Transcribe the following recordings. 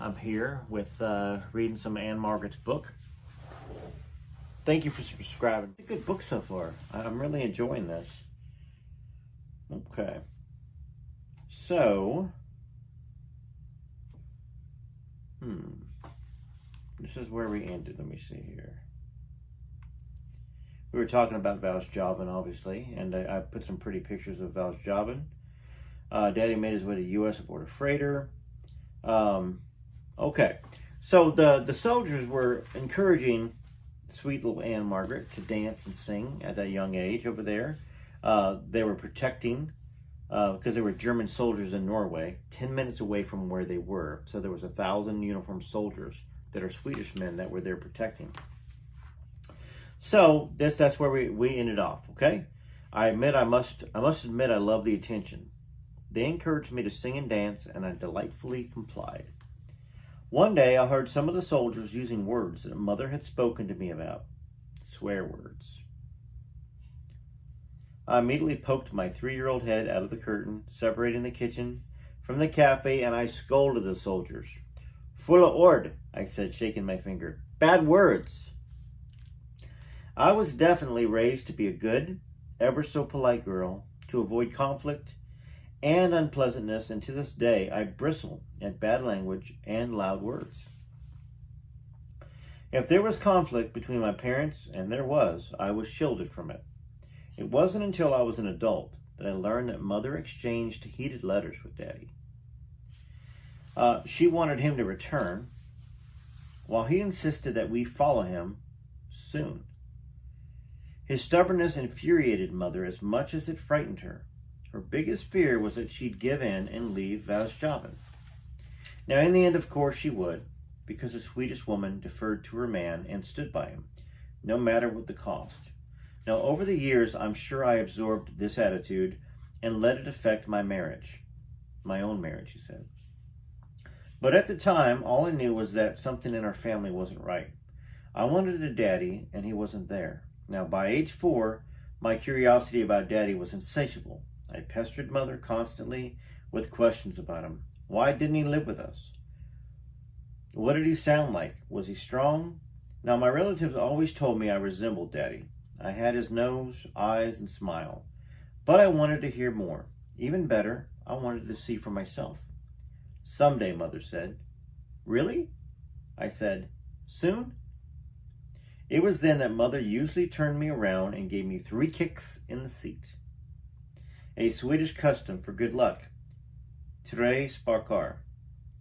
I'm here with reading some Ann-Margret's book. Thank you for subscribing. It's a good book so far. I'm really enjoying this. Okay. So, this is where we ended. Let me see here. We were talking about Val's Jobbin, obviously, and I put some pretty pictures of Val's Jobbin. Daddy made his way to U.S. aboard a freighter. Okay, so the soldiers were encouraging sweet little Ann-Margret to dance and sing at that young age over there. They were protecting, because there were German soldiers in Norway, 10 minutes away from where they were. So there was 1,000 uniformed soldiers that are Swedish men that were there protecting. So that's where we ended off, okay? I must admit I love the attention. They encouraged me to sing and dance, and I delightfully complied. One day I heard some of the soldiers using words that Mother had spoken to me about. Swear words. I immediately poked my 3-year-old head out of the curtain, separating the kitchen from the cafe, and I scolded the soldiers. Fulla ord, I said, shaking my finger. Bad words. I was definitely raised to be a good, ever so polite girl, to avoid conflict and unpleasantness, and to this day I bristle at bad language and loud words. If there was conflict between my parents, and there was, I was shielded from it. It wasn't until I was an adult that I learned that Mother exchanged heated letters with Daddy. She wanted him to return, while he insisted that we follow him soon. His stubbornness infuriated Mother as much as it frightened her. Her biggest fear was that she'd give in and leave Val's Jobbin. Now, in the end, of course, she would, because the Swedish woman deferred to her man and stood by him, no matter what the cost. Now, over the years, I'm sure I absorbed this attitude and let it affect my marriage. My own marriage, he said. But at the time, all I knew was that something in our family wasn't right. I wanted a daddy, and he wasn't there. Now, by age 4, my curiosity about Daddy was insatiable. I pestered Mother constantly with questions about him. Why didn't he live with us? What did he sound like? Was he strong? Now, my relatives always told me I resembled Daddy. I had his nose, eyes, and smile. But I wanted to hear more. Even better, I wanted to see for myself. Someday, Mother said. Really? I said, soon? It was then that Mother usually turned me around and gave me 3 kicks in the seat. A Swedish custom for good luck. Tre sparkar.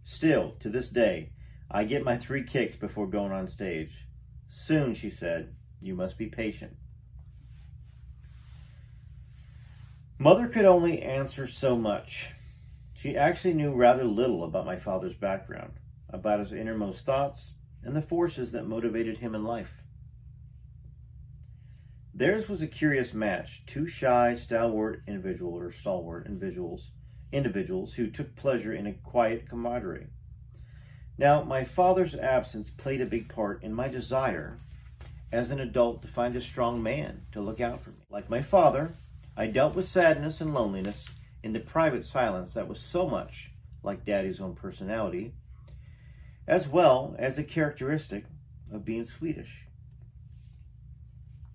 Still, to this day, I get my 3 kicks before going on stage. Soon, she said, you must be patient. Mother could only answer so much. She actually knew rather little about my father's background, about his innermost thoughts, and the forces that motivated him in life. Theirs was a curious match, 2 shy, stalwart individuals who took pleasure in a quiet camaraderie. Now, my father's absence played a big part in my desire as an adult to find a strong man to look out for me. Like my father, I dealt with sadness and loneliness in the private silence that was so much like Daddy's own personality, as well as a characteristic of being Swedish.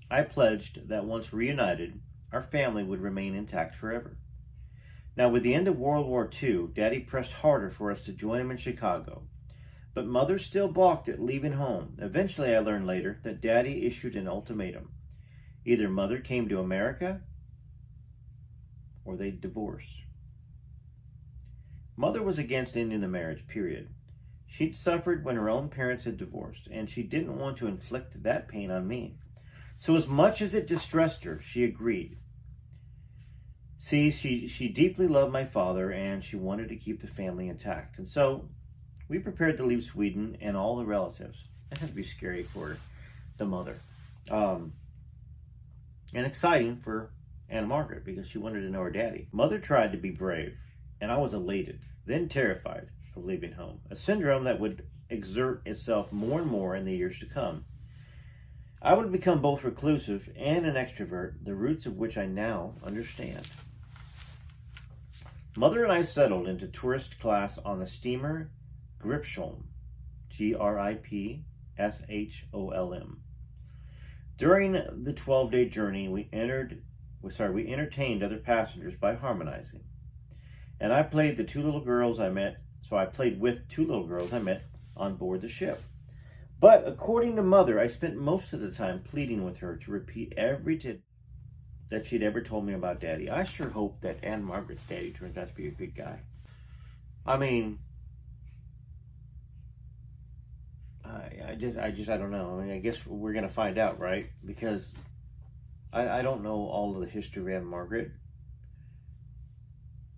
I pledged that once reunited, our family would remain intact forever. Now, with the end of World War II, Daddy pressed harder for us to join him in Chicago, but Mother still balked at leaving home. Eventually, I learned later that Daddy issued an ultimatum. Either Mother came to America, or they'd divorce. Mother was against ending the marriage, period. She'd suffered when her own parents had divorced, and she didn't want to inflict that pain on me. So as much as it distressed her, she agreed. See, she deeply loved my father, and she wanted to keep the family intact. And so we prepared to leave Sweden and all the relatives. That had to be scary for the mother. And exciting for Ann-Margret because she wanted to know her daddy. Mother tried to be brave, and I was elated, then terrified of leaving home. A syndrome that would exert itself more and more in the years to come. I would become both reclusive and an extrovert, the roots of which I now understand. Mother and I settled into tourist class on the steamer Gripsholm, Gripsholm. During the 12-day journey, we entertained other passengers by harmonizing. And I played with two little girls I met on board the ship. But according to Mother, I spent most of the time pleading with her to repeat every tidbit that she'd ever told me about Daddy. I sure hope that Ann-Margret's daddy turns out to be a good guy. I mean, I don't know. I mean, I guess we're going to find out, right? Because I don't know all of the history of Ann-Margret.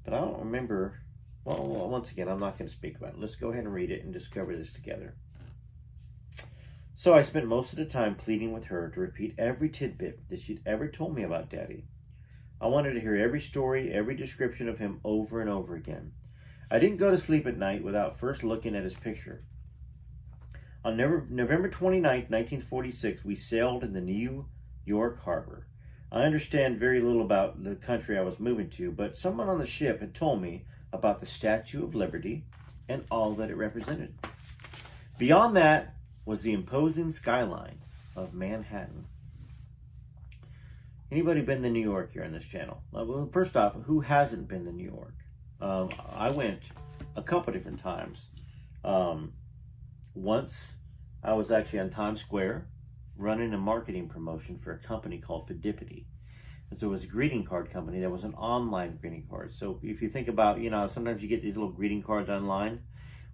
But I don't remember. Well, once again, I'm not going to speak about it. Let's go ahead and read it and discover this together. So I spent most of the time pleading with her to repeat every tidbit that she'd ever told me about Daddy. I wanted to hear every story, every description of him over and over again. I didn't go to sleep at night without first looking at his picture. On November 29th, 1946, we sailed in the New York harbor. I understand very little about the country I was moving to, but someone on the ship had told me about the Statue of Liberty and all that it represented. Beyond that was the imposing skyline of Manhattan. Anybody been to New York here on this channel? Well, first off, who hasn't been to New York? I went a couple different times. Once I was actually on Times Square running a marketing promotion for a company called Fidelity. And so it was a greeting card company that was an online greeting card. So if you think about, sometimes you get these little greeting cards online.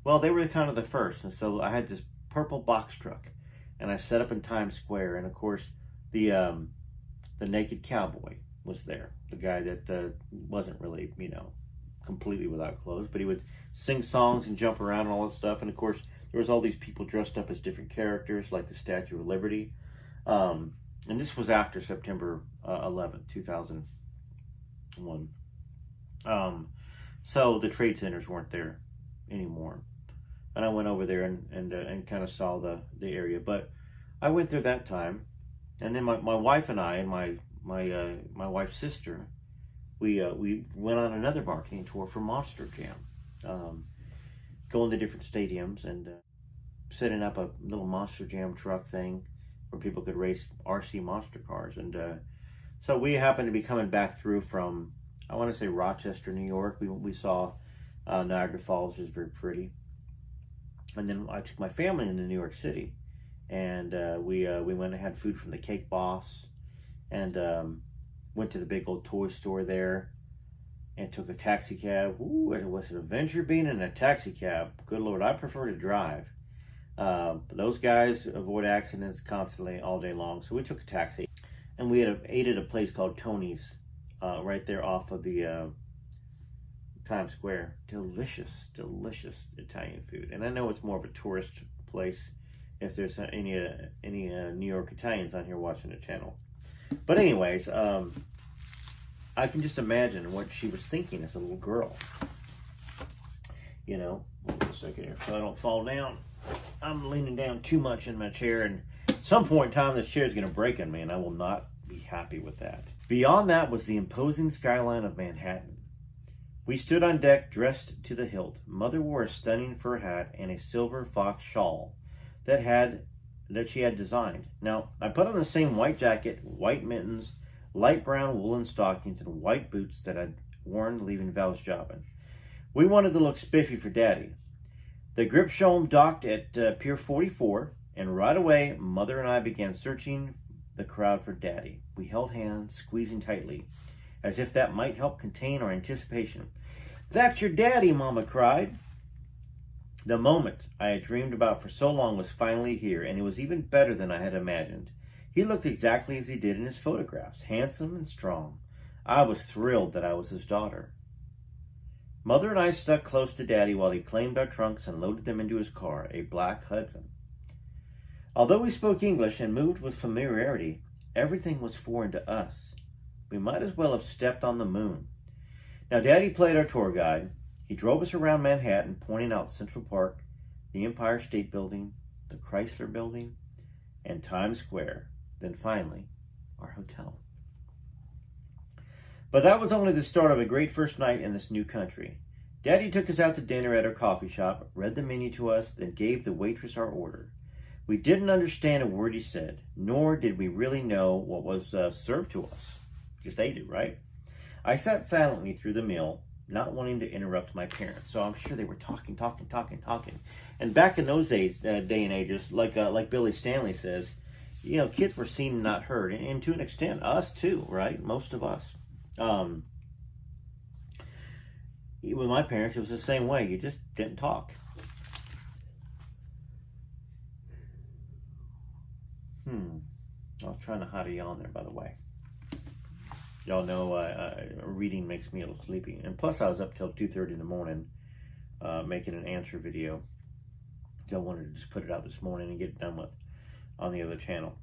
Well, they were kind of the first. And so I had this purple box truck and I set up in Times Square. And of course, the naked cowboy was there. The guy that wasn't really, completely without clothes, but he would sing songs and jump around and all that stuff. And of course, there was all these people dressed up as different characters, like the Statue of Liberty. And this was after September 11th, 2001. So the trade centers weren't there anymore. And I went over there and kind of saw the area. But I went there that time. And then my wife and I and my wife's sister, we went on another marketing tour for Monster Jam. Going to different stadiums and setting up a little Monster Jam truck thing where people could race RC monster cars. And so we happened to be coming back through from, I want to say, Rochester, New York. We saw Niagara Falls, which is very pretty. And then I took my family into New York City. And we went and had food from the Cake Boss. And went to the big old toy store there. And took a taxi cab. Ooh, it was an adventure being in a taxi cab. Good Lord, I prefer to drive. But those guys avoid accidents constantly all day long. So we took a taxi. And we ate at a place called Tony's. Right there off of the Times Square. Delicious, delicious Italian food. And I know it's more of a tourist place. If there's any New York Italians on here watching the channel. But anyways, I can just imagine what she was thinking as a little girl. Wait a second here so I don't fall down. I'm leaning down too much in my chair, and at some point in time this chair is going to break on me, and I will not be happy with that. Beyond that was the imposing skyline of Manhattan. We stood on deck dressed to the hilt. Mother wore a stunning fur hat and a silver fox shawl that she had designed. Now, I put on the same white jacket, white mittens, light brown woolen stockings, and white boots that I'd worn leaving Val's jobbing. We wanted to look spiffy for Daddy. The Gripsholm docked at Pier 44, and right away, Mother and I began searching the crowd for Daddy. We held hands, squeezing tightly, as if that might help contain our anticipation. "That's your Daddy," Mama cried. The moment I had dreamed about for so long was finally here, and it was even better than I had imagined. He looked exactly as he did in his photographs, handsome and strong. I was thrilled that I was his daughter. Mother and I stuck close to Daddy while he claimed our trunks and loaded them into his car, a black Hudson. Although we spoke English and moved with familiarity, everything was foreign to us. We might as well have stepped on the moon. Now, Daddy played our tour guide. He drove us around Manhattan, pointing out Central Park, the Empire State Building, the Chrysler Building, and Times Square. Then finally, our hotel. But that was only the start of a great first night in this new country. Daddy took us out to dinner at our coffee shop, read the menu to us, then gave the waitress our order. We didn't understand a word he said, nor did we really know what was served to us. Just ate it, right? I sat silently through the meal, not wanting to interrupt my parents. So I'm sure they were talking. And back in those days, day and ages, like Billy Stanley says, you know, kids were seen and not heard. And to an extent, us too, right? Most of us. With my parents, it was the same way. You just didn't talk. I was trying to hide a yawn there, by the way. Y'all know reading makes me a little sleepy. And plus, I was up till 2:30 in the morning making an answer video. So I wanted to just put it out this morning and get it done with on the other channel.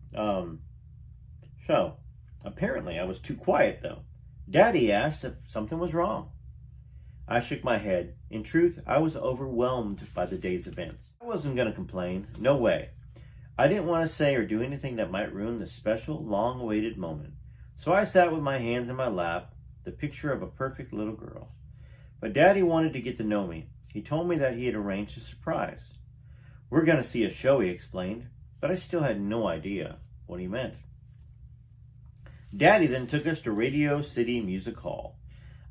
So, apparently I was too quiet, though. Daddy asked if something was wrong. I shook my head. In truth, I was overwhelmed by the day's events. I wasn't going to complain. No way. I didn't want to say or do anything that might ruin the special, long-awaited moment. So I sat with my hands in my lap, the picture of a perfect little girl. But Daddy wanted to get to know me. He told me that he had arranged a surprise. We're going to see a show, he explained, but I still had no idea what he meant. Daddy then took us to Radio City Music Hall.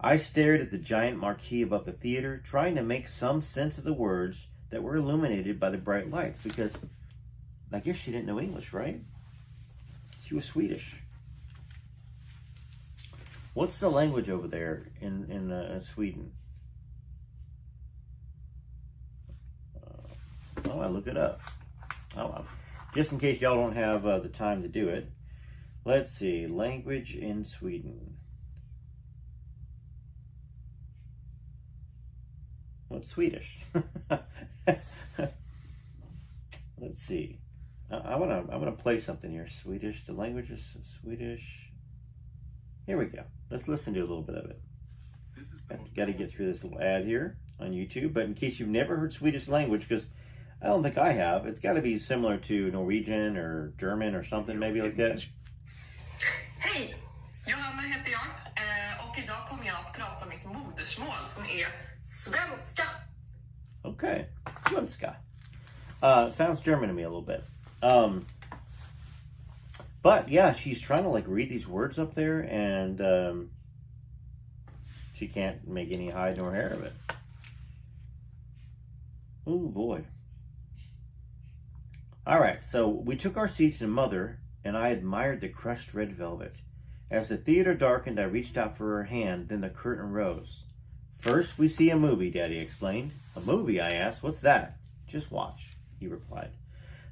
I stared at the giant marquee above the theater, trying to make some sense of the words that were illuminated by the bright lights, because I guess she didn't know English, right? She was Swedish. What's the language over there in Sweden? I look it up. Just in case y'all don't have the time to do it. Let's see. Language in Sweden. What's Swedish? Let's see. I'm gonna play something here. Swedish. The language is Swedish. Here we go. Let's listen to a little bit of it. Got to get through this little ad here on YouTube. But in case you've never heard Swedish language, because I don't think I have, it's got to be similar to Norwegian or German or something, maybe like that. Hej! Johanna heter jag och idag kommer jag att prata mitt modersmål som är svenska. Okay, svenska. Sounds German to me a little bit. But yeah, she's trying to like read these words up there, and she can't make any hide nor hair of it. Oh boy. All right, so we took our seats, and Mother and I admired the crushed red velvet. As the theater darkened, I reached out for her hand, then the curtain rose. First, we see a movie, Daddy explained. A movie, I asked. What's that? Just watch, he replied.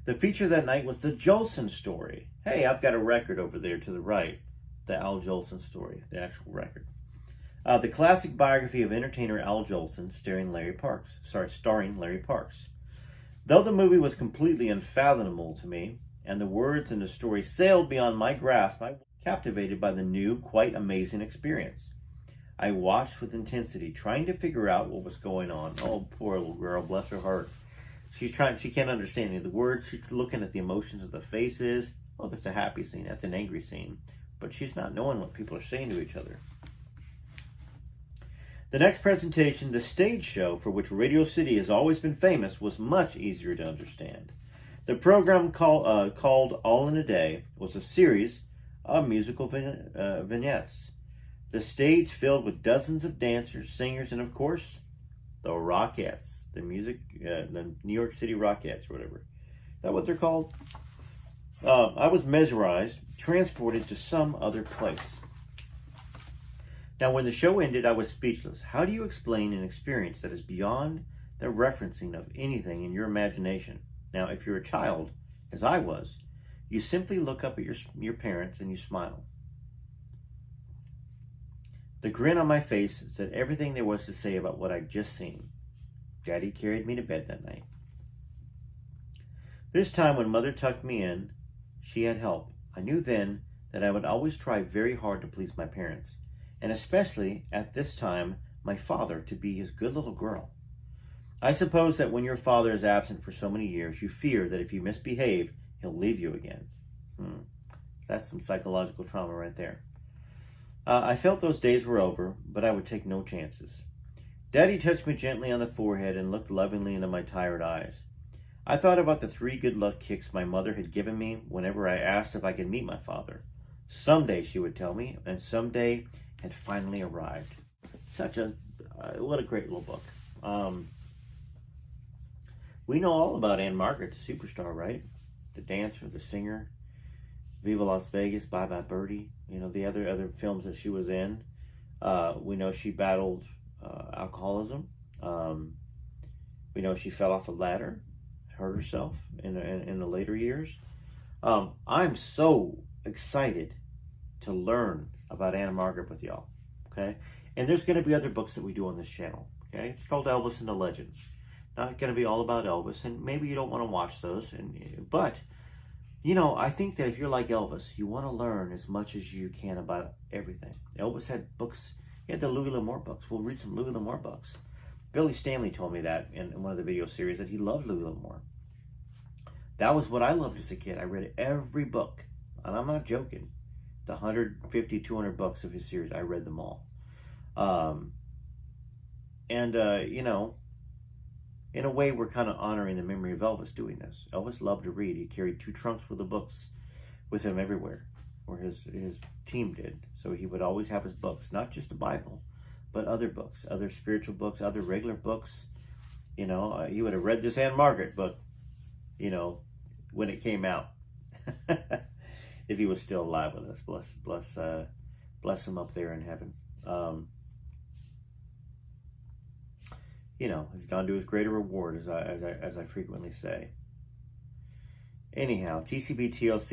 The feature that night was the Jolson story. Hey, I've got a record over there to the right. The Al Jolson story, the actual record. The classic biography of entertainer Al Jolson starring Larry Parks. Though the movie was completely unfathomable to me, and the words in the story sailed beyond my grasp, I was captivated by the new, quite amazing experience. I watched with intensity, trying to figure out what was going on. Oh, poor little girl, bless her heart. She can't understand any of the words. She's looking at the emotions of the faces. Oh, that's a happy scene. That's an angry scene. But she's not knowing what people are saying to each other. The next presentation, the stage show, for which Radio City has always been famous, was much easier to understand. The program called All in a Day was a series of musical vignettes. The stage filled with dozens of dancers, singers, and of course, the Rockettes, the New York City Rockettes, or whatever. Is that what they're called? I was mesmerized, transported to some other place. Now, when the show ended, I was speechless. How do you explain an experience that is beyond the referencing of anything in your imagination? Now, if you're a child, as I was, you simply look up at your parents and you smile. The grin on my face said everything there was to say about what I'd just seen. Daddy carried me to bed that night. This time, when Mother tucked me in, she had help. I knew then that I would always try very hard to please my parents, and especially at this time, my father, to be his good little girl. I suppose that when your father is absent for so many years, you fear that if you misbehave, he'll leave you again. That's some psychological trauma right there. I felt those days were over, but I would take no chances. Daddy touched me gently on the forehead and looked lovingly into my tired eyes. I thought about the 3 good luck kicks my mother had given me whenever I asked if I could meet my father. Someday, she would tell me, and someday had finally arrived. What a great little book. We know all about Ann-Margret, the superstar, right? The dancer, the singer, Viva Las Vegas, Bye Bye Birdie, the other films that she was in. We know she battled alcoholism. We know she fell off a ladder, hurt herself in the later years. I'm so excited to learn about Ann-Margret with y'all, okay? And there's going to be other books that we do on this channel, okay? It's called Elvis and the Legends. Not going to be all about Elvis, and maybe you don't want to watch those, but I think that if you're like Elvis, you want to learn as much as you can about everything. Elvis had books. He had the Louis L'Amour books. We'll read some Louis L'Amour books. Billy Stanley told me that in one of the video series that he loved Louis L'Amour. That was what I loved as a kid. I read every book, and I'm not joking. The 150, 200 books of his series, I read them all. In a way, we're kind of honoring the memory of Elvis doing this. Elvis loved to read. He carried 2 trunks full of books with him everywhere, or his team did. So he would always have his books, not just the Bible, but other books, other spiritual books, other regular books. He would have read this Ann-Margret book, when it came out. If he was still alive with us. Bless him up there in heaven. He's gone to his greater reward, as I frequently say. Anyhow, TCB TLC.